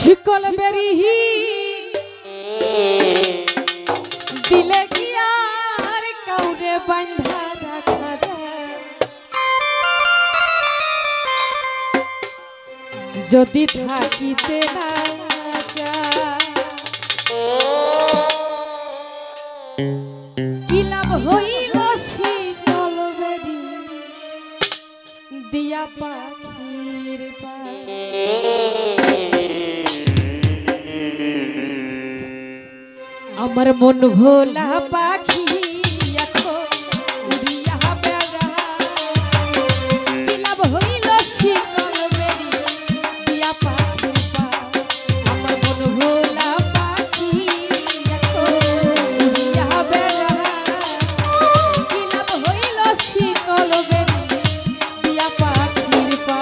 শিকল বেরিহি দিলে কি আর কাউরে বাঁধা রাখা যায় যদি থাকিতে না যায় কি লাভ হইল শিকল বেরি দিয়া পাখির আমার মন ভোলা পাখি এখন উড়িয়া বেড়া কি লাভ হইল শিকল বেরি দিয়া পাখির পা আমার মন ভোলা পাখি এখন উড়িয়া বেড়া কি লাভ হইল শিকল বেরি দিয়া পাখির পা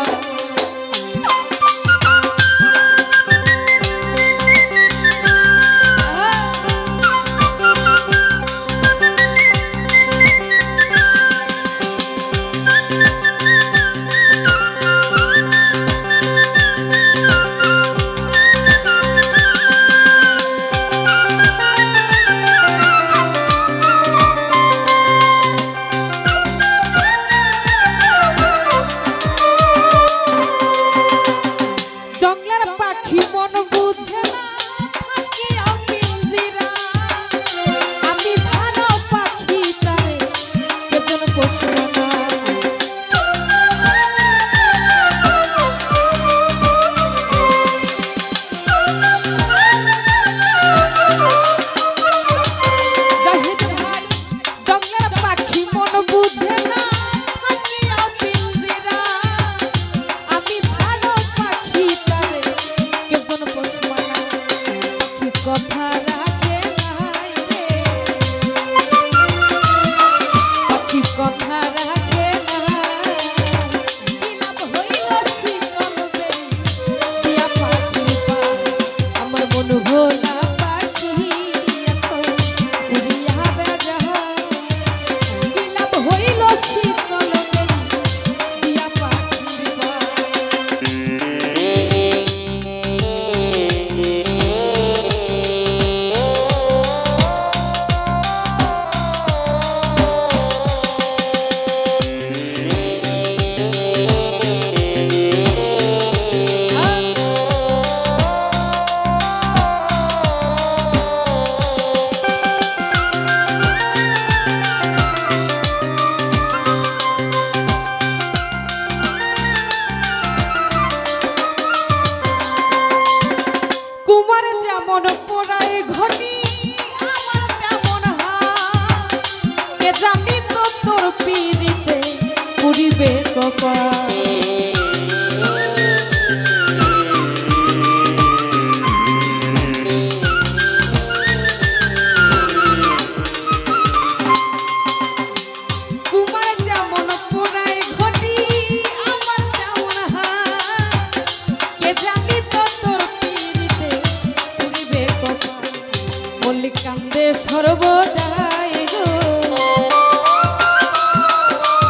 কান্দে সর্বদাই গো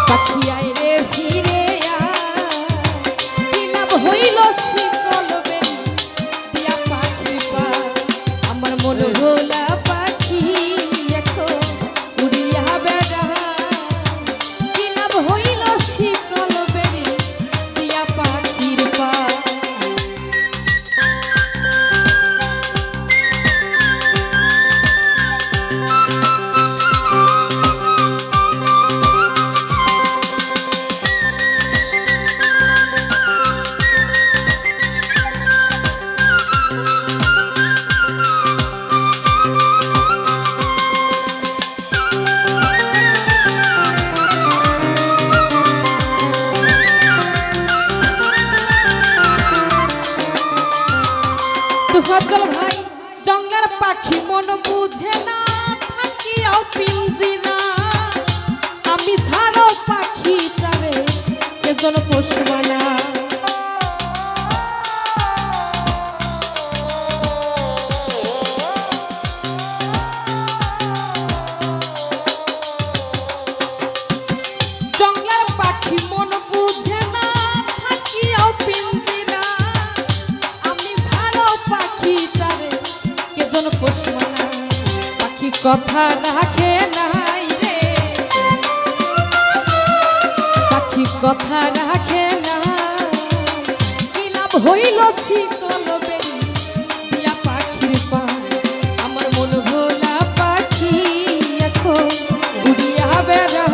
পাখি আয় রে ফিরে কি লাভ হইল শিকল বেরি দিয়া পাখি পা আমার মন ভোলা পাখি এখন উড়িয়া বেড়া কি লাভ হইল শিকল বেরি দিয়া পাখির পা সজল ভাই জঙ্গলের পাখি মন বুঝে না থাকিও পিঞ্জিরা আমি ছাড়ো পাখি তারে কেজন পোষবানা জঙ্গলের পাখি মন বুঝে না থাকিও পিঞ্জিরা আমি ছাড়ো কথা রাখে নাই রে, পাখি কথা রাখে না। কি লাভ হইল শীতল বেরি দিয়া পাখির পা, আমার মন ভোলা পাখি এখন উড়িয়া বেড়া।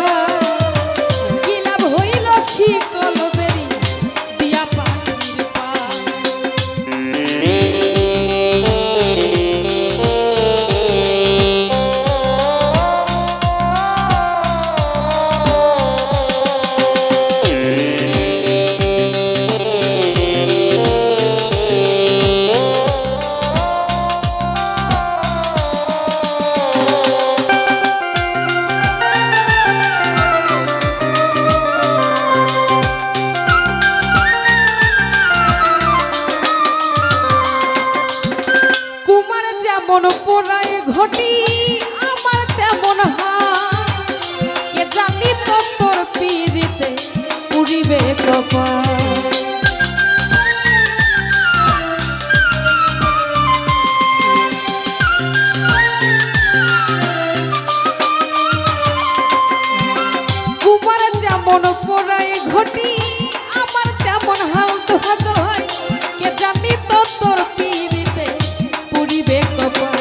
কি লাভ হইল শীতল বেরি দিয়া পাখির পা। যেমন পোড়ায় ঘটি আমার তেমন হাত, কে জানি তো তোর পিড়িতে পুড়িবে কপাল। কুমার যেমন পোড়ায় ঘটি আমার তেমন হাল হাজর হয়, কে জানি তো তোর পিড়িতে পুড়িবে কপাল।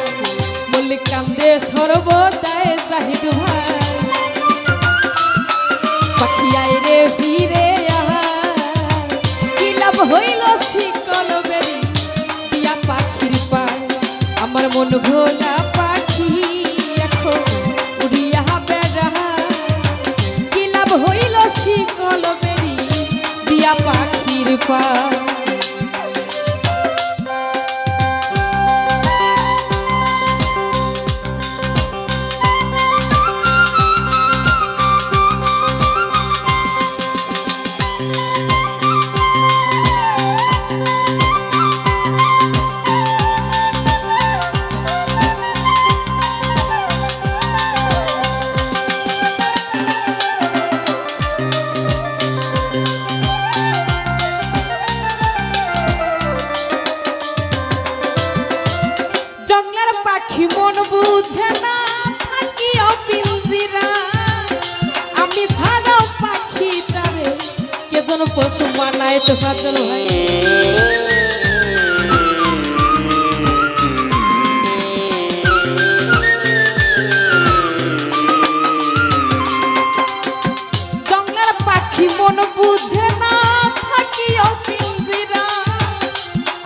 মল্লিক কান্দে সর্বদায় জাহিদ ভাই, পাখি আয় রে ফিরে আহার। কি লাভ হইল শীতল বেরি দিয়া পাখির পায়, আমার মন ভোলা পাখি এখন উড়িয়া বেড়া। কি লাভ হইল শীতল বেরি দিয়া পাখির পায়। পাখি মন বুঝে না থাকি অপিঞ্জিরা, আমি ছাড়াও পাখিটারে কে যেন পশু মানায় তো কাজল ভাই। জঙ্গলের পাখি মন বুঝে না থাকি অপিঞ্জিরা,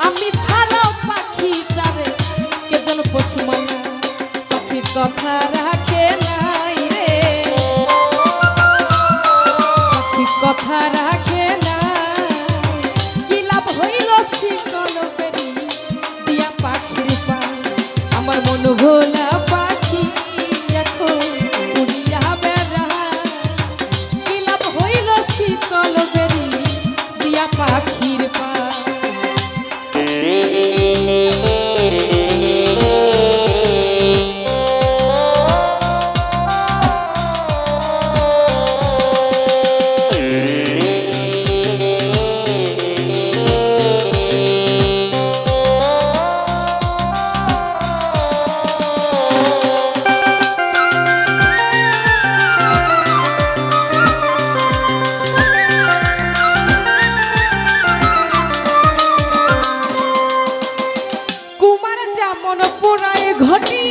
আমি ছাড়াও পাখিটারে কে যেন পশু মানা। পাখির কথা রাখে নাই রে, পাখির কথা রাখে না। কি লাভ হইল শীতল বেরি দিয়া পাখির পা, আমার মন ভোলা পাখি এখন উড়িয়া বেড়া। কি লাভ হইল শীতল বেরি দিয়া পাখির পা। ঘটি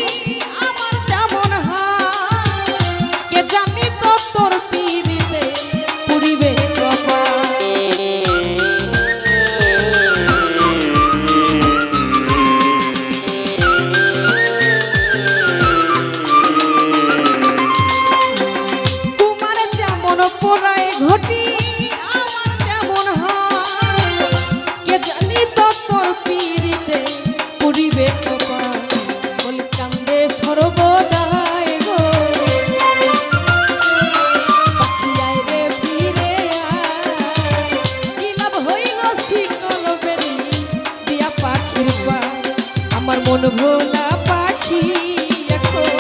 আমার যেমন হাল, কে জানি তো তোর পিড়িতে পুড়িবে কপাল। তোমার যেমন পোড়ায় ঘটি আমার যেমন হাল, কে জানি তো তোর পিড়িতে পুড়িবে কপাল। কান্দে সর্বদাই গো পাখি আয় রে ফিরে আয়। কি লাভ হইল শীতল বেরি দিয়া পাখির পা, আমার মন ভোলা পাখি এখন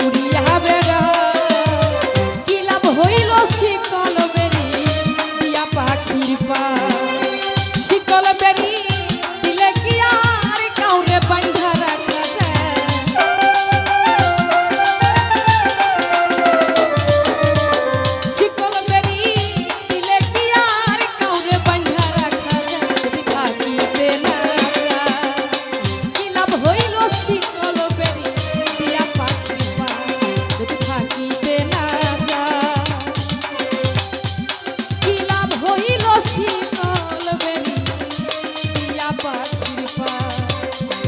উড়িয়া বেড়া। কি লাভ হইল শীতল বেরি দিয়া পাখির পা। শীতল বেরি দিলে কি আর কাউরে বাঁধা রাখা যায়,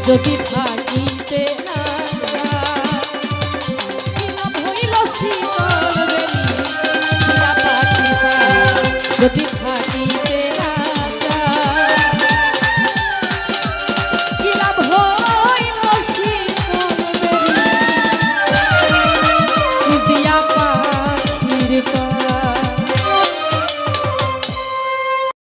যদি থাকিতে না হইল শীতল বেরি যদি